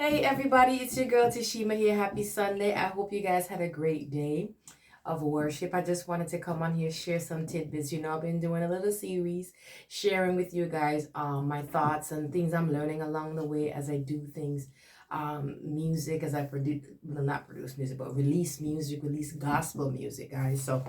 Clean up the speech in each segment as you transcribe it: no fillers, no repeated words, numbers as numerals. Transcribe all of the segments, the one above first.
Hey everybody, it's your girl Tishema here. Happy Sunday. I hope you guys had a great day of worship. I just wanted to come on here, share some tidbits. I've been doing a little series, sharing with you guys my thoughts and things I'm learning along the way as I do things. Music as I produce, well, not produce music, but release music, release gospel music, guys. So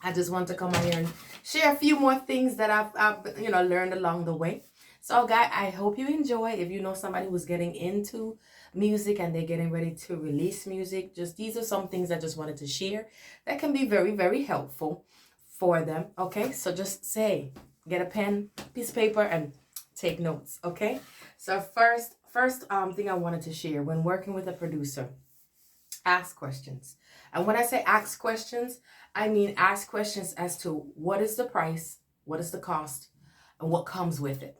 I just want to come on here and share a few more things that I've learned along the way. So, guys, I hope you enjoy. If you know somebody who's getting into music and they're getting ready to release music, just these are some things I just wanted to share that can be very, very helpful for them. Okay, so just get a pen, piece of paper, and take notes. Okay. So first thing I wanted to share when working with a producer, ask questions. And when I say ask questions, I mean ask questions as to what is the price, what is the cost, and what comes with it.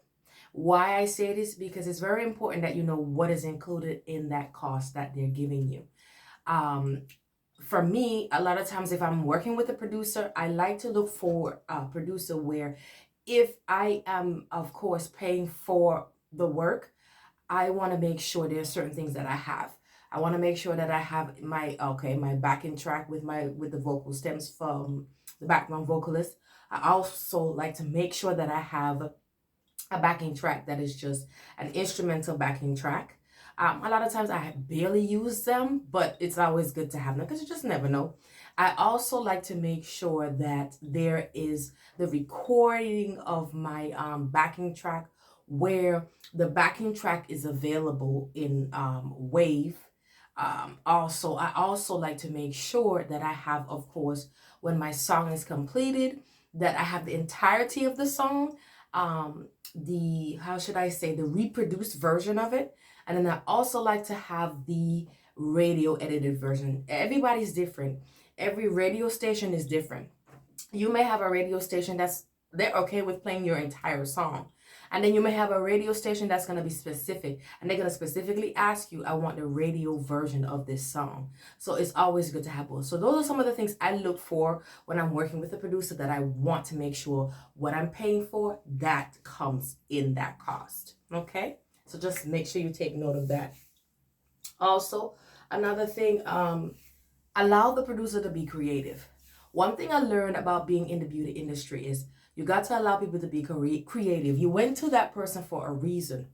Why I say this, because it's very important that you know what is included in that cost that they're giving you. For me, a lot of times if I'm working with a producer, I like to look for a producer where if I am, of course, paying for the work, I want to make sure there are certain things that I have. I want to make sure that I have my backing track with the vocal stems from the background vocalist. I also like to make sure that I have a backing track that is just an instrumental backing track. A lot of times I barely use them, but it's always good to have them because you just never know. I also like to make sure that there is the recording of my backing track where the backing track is available in wave. I also like to make sure that I have, of course, when my song is completed, that I have the entirety of the song, how should I say, the reproduced version of it. And then I also like to have the radio edited version. Everybody's different. Every radio station is different. You may have a radio station they're okay with playing your entire song. And then you may have a radio station that's going to be specific, and they're going to specifically ask you, I want the radio version of this song. So it's always good to have both. So those are some of the things I look for when I'm working with a producer, that I want to make sure what I'm paying for, that comes in that cost. Okay? So just make sure you take note of that. Also, another thing, allow the producer to be creative. One thing I learned about being in the beauty industry is you got to allow people to be creative. You went to that person for a reason.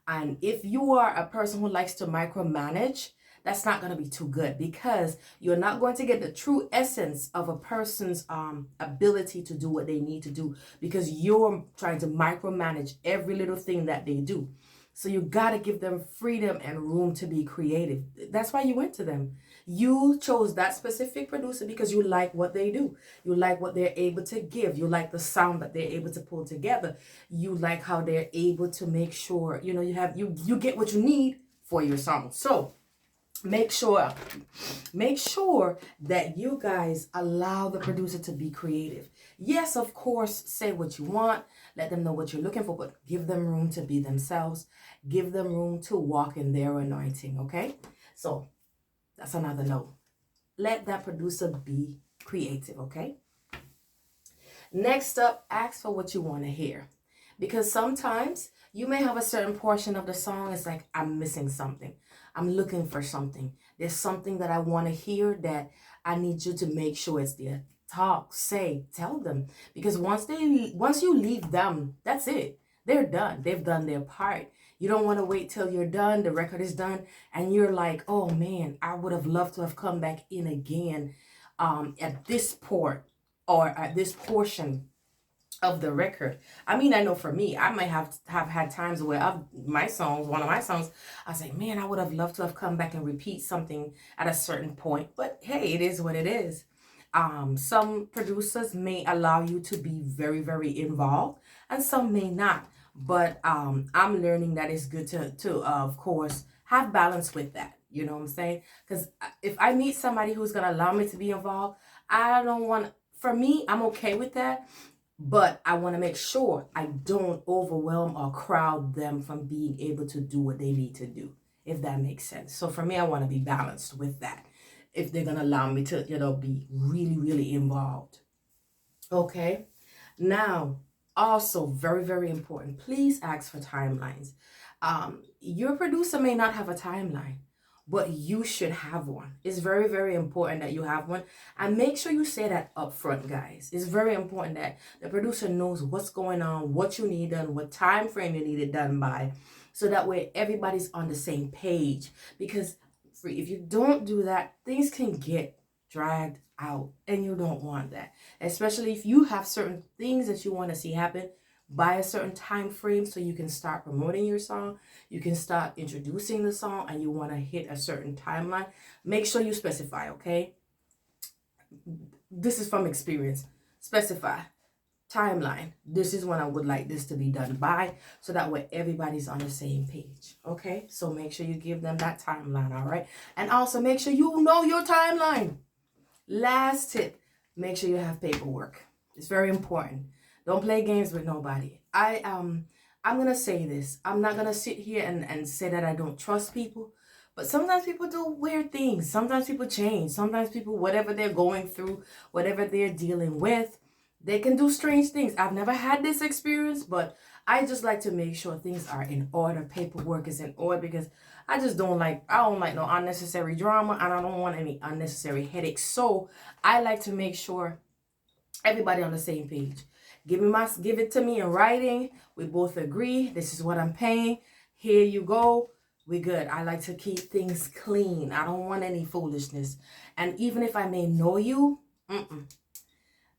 And if you are a person who likes to micromanage, that's not going to be too good, because you're not going to get the true essence of a person's ability to do what they need to do, because you're trying to micromanage every little thing that they do. So you got to give them freedom and room to be creative. That's why you went to them. You chose that specific producer because you like what they do. You like what they're able to give. You like the sound that they're able to pull together. You like how they're able to make sure, you get what you need for your song. So make sure that you guys allow the producer to be creative. Yes, of course, say what you want, let them know what you're looking for, but give them room to be themselves. Give them room to walk in their anointing. Okay, so that's another note. Let that producer be creative. Okay, next up, ask for what you want to hear, because sometimes you may have a certain portion of the song. It's like, I'm missing something. I'm looking for something. There's something that I want to hear that I need you to make sure it's there. Talk, say, tell them. Because once you leave them, that's it. They're done. They've done their part. You don't want to wait till you're done, the record is done, and you're like, oh man, I would have loved to have come back in again at this port or at this portion of the record. I mean, I know for me, I might have had times where one of my songs, I say, man, I would have loved to have come back and repeat something at a certain point. But hey, it is what it is. Some producers may allow you to be very, very involved, and some may not. But I'm learning that it's good to of course, have balance with that. You know what I'm saying? Because if I meet somebody who's going to allow me to be involved, I don't want, for me, I'm okay with that. But I want to make sure I don't overwhelm or crowd them from being able to do what they need to do, if that makes sense. So for me, I want to be balanced with that. If they're going to allow me to, be really, really involved. Okay. Now, also very, very important, please ask for timelines. Your producer may not have a timeline, but you should have one. It's very, very important that you have one. And make sure you say that up front, guys. It's very important that the producer knows what's going on, what you need done, what time frame you need it done by, so that way everybody's on the same page. Because if you don't do that, things can get dragged out, and you don't want that. Especially if you have certain things that you want to see happen by a certain time frame, so you can start promoting your song, you can start introducing the song, and you want to hit a certain timeline. Make sure you specify, okay? This is from experience. Specify timeline. This is when I would like this to be done by, so that way everybody's on the same page. Okay, so make sure you give them that timeline. All right, and also make sure you know your timeline. Last tip, make sure you have paperwork. It's very important. Don't play games with nobody. I'm gonna say this. I'm not gonna sit here and say that I don't trust people, but sometimes people do weird things. Sometimes people change. Sometimes people, whatever they're going through, whatever they're dealing with, they can do strange things. I've never had this experience, but I just like to make sure things are in order. Paperwork is in order, because I don't like no unnecessary drama, and I don't want any unnecessary headaches. So I like to make sure everybody on the same page. Give it to me in writing. We both agree. This is what I'm paying. Here you go. We good. I like to keep things clean. I don't want any foolishness. And even if I may know you,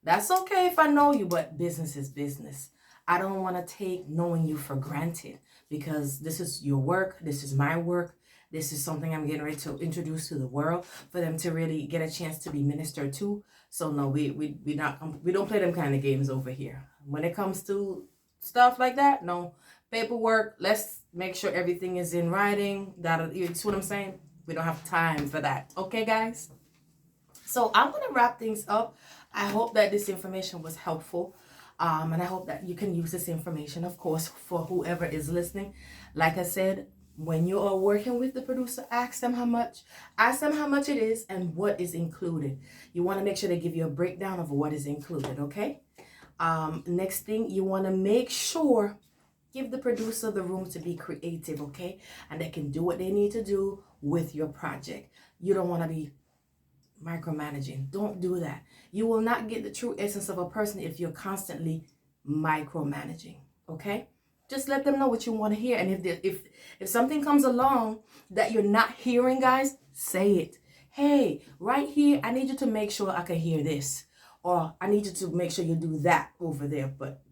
that's okay if I know you, but business is business. I don't want to take knowing you for granted, because this is your work. This is my work. This is something I'm getting ready to introduce to the world for them to really get a chance to be ministered to. So no, we don't play them kind of games over here. When it comes to stuff like that, no paperwork. Let's make sure everything is in writing. You see what I'm saying? We don't have time for that. Okay, guys? So I'm going to wrap things up. I hope that this information was helpful. And I hope that you can use this information, of course, for whoever is listening. Like I said, when you are working with the producer, ask them how much it is and what is included. You want to make sure they give you a breakdown of what is included, okay? Next thing, you want to make sure, give the producer the room to be creative, okay? And they can do what they need to do with your project. You don't want to be micromanaging. Don't do that. You will not get the true essence of a person if you're constantly micromanaging, okay? Just let them know what you want to hear. And if something comes along that you're not hearing, guys, say it. Hey, right here, I need you to make sure I can hear this. Or I need you to make sure you do that over there. But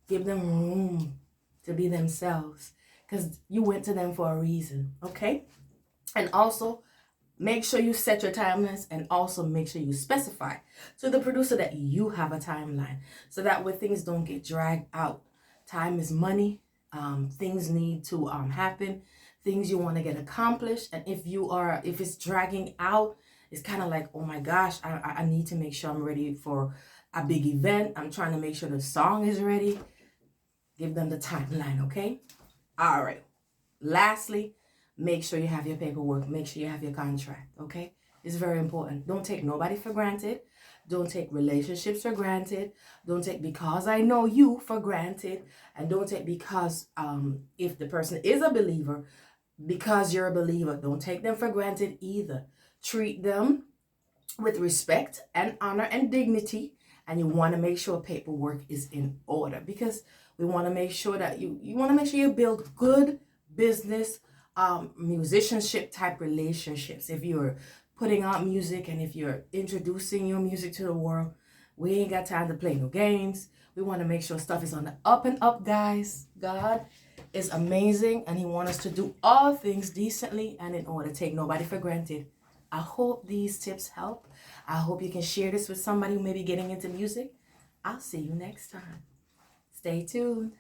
give them room to be themselves, because you went to them for a reason, okay? And also, make sure you set your timelines, and also make sure you specify to the producer that you have a timeline, so that way things don't get dragged out. Time is money. Things need to happen. Things you want to get accomplished. And if it's dragging out, it's kind of like, oh my gosh, I need to make sure I'm ready for a big event. I'm trying to make sure the song is ready. Give them the timeline, okay? All right. Lastly, make sure you have your paperwork. Make sure you have your contract, okay? It's very important. Don't take nobody for granted. Don't take relationships for granted. Don't take because I know you for granted. And don't take because if the person is a believer, because you're a believer, don't take them for granted either. Treat them with respect and honor and dignity. And you want to make sure paperwork is in order, because we want to make sure that you want to make sure you build good business musicianship type relationships. If you're putting out music and if you're introducing your music to the world, we ain't got time to play no games. We want to make sure stuff is on the up and up, guys. God is amazing, and he wants us to do all things decently and in order. Take nobody for granted. I hope these tips help. I hope you can share this with somebody who may be getting into music. I'll see you next time. Stay tuned.